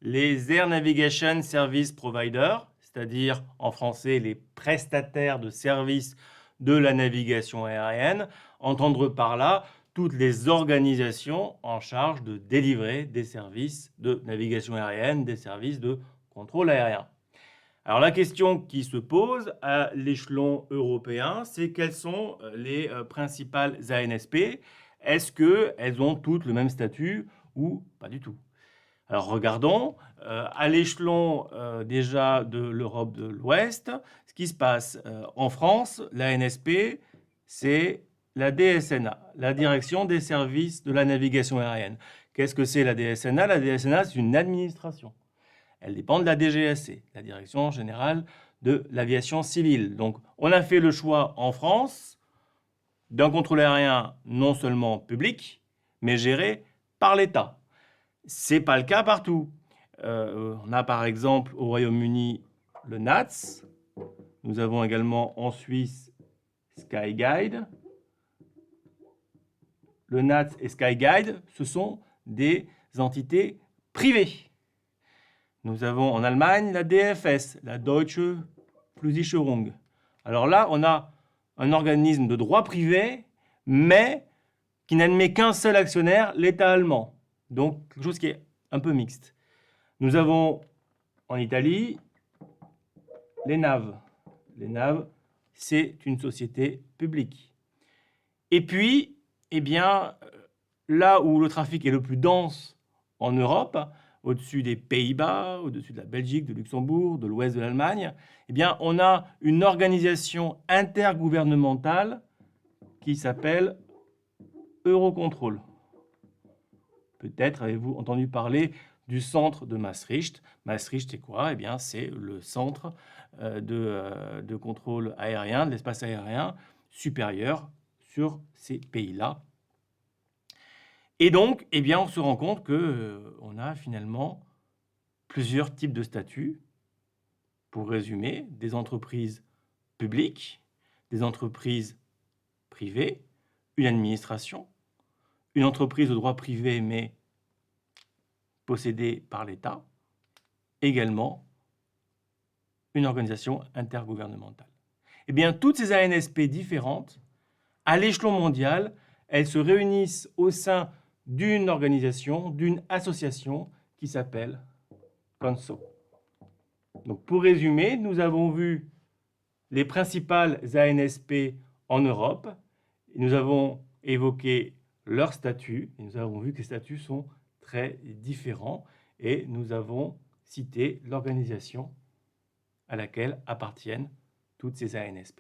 les Air Navigation Service Providers, c'est-à-dire en français les prestataires de services de la navigation aérienne, entendre par là toutes les organisations en charge de délivrer des services de navigation aérienne, des services de contrôle aérien. Alors la question qui se pose à l'échelon européen, c'est quelles sont les principales ANSP? Est-ce qu'elles ont toutes le même statut ou pas du tout? Alors regardons, à l'échelon déjà de l'Europe de l'Ouest, ce qui se passe en France, la NSP, c'est la DSNA, la Direction des services de la navigation aérienne. Qu'est-ce que c'est la DSNA? La DSNA, c'est une administration. Elle dépend de la DGAC, la Direction générale de l'aviation civile. Donc on a fait le choix en France d'un contrôle aérien non seulement public, mais géré par l'État. Ce n'est pas le cas partout. On a par exemple au Royaume-Uni le NATS. Nous avons également en Suisse Skyguide. Le NATS et Skyguide, ce sont des entités privées. Nous avons en Allemagne la DFS, la Deutsche Flugsicherung. Alors là, on a un organisme de droit privé, mais qui n'admet qu'un seul actionnaire, l'État allemand. Donc, quelque chose qui est un peu mixte. Nous avons en Italie les NAV. Les NAV, c'est une société publique. Et puis, eh bien, là où le trafic est le plus dense en Europe, au-dessus des Pays-Bas, au-dessus de la Belgique, de Luxembourg, de l'ouest de l'Allemagne, eh bien, on a une organisation intergouvernementale qui s'appelle Eurocontrol. Peut-être avez-vous entendu parler du centre de Maastricht. Maastricht, c'est quoi? Eh bien, c'est le centre de contrôle aérien, de l'espace aérien supérieur sur ces pays-là. Et donc, eh bien, on se rend compte qu'on a finalement plusieurs types de statuts. Pour résumer, des entreprises publiques, des entreprises privées, une administration, une entreprise de droit privé mais possédée par l'État, également une organisation intergouvernementale. Eh bien, toutes ces ANSP différentes, à l'échelon mondial, elles se réunissent au sein d'une organisation, d'une association qui s'appelle CONSO. Donc, pour résumer, nous avons vu les principales ANSP en Europe. Nous avons évoqué leurs statuts et nous avons vu que les statuts sont très différents et nous avons cité l'organisation à laquelle appartiennent toutes ces ANSP.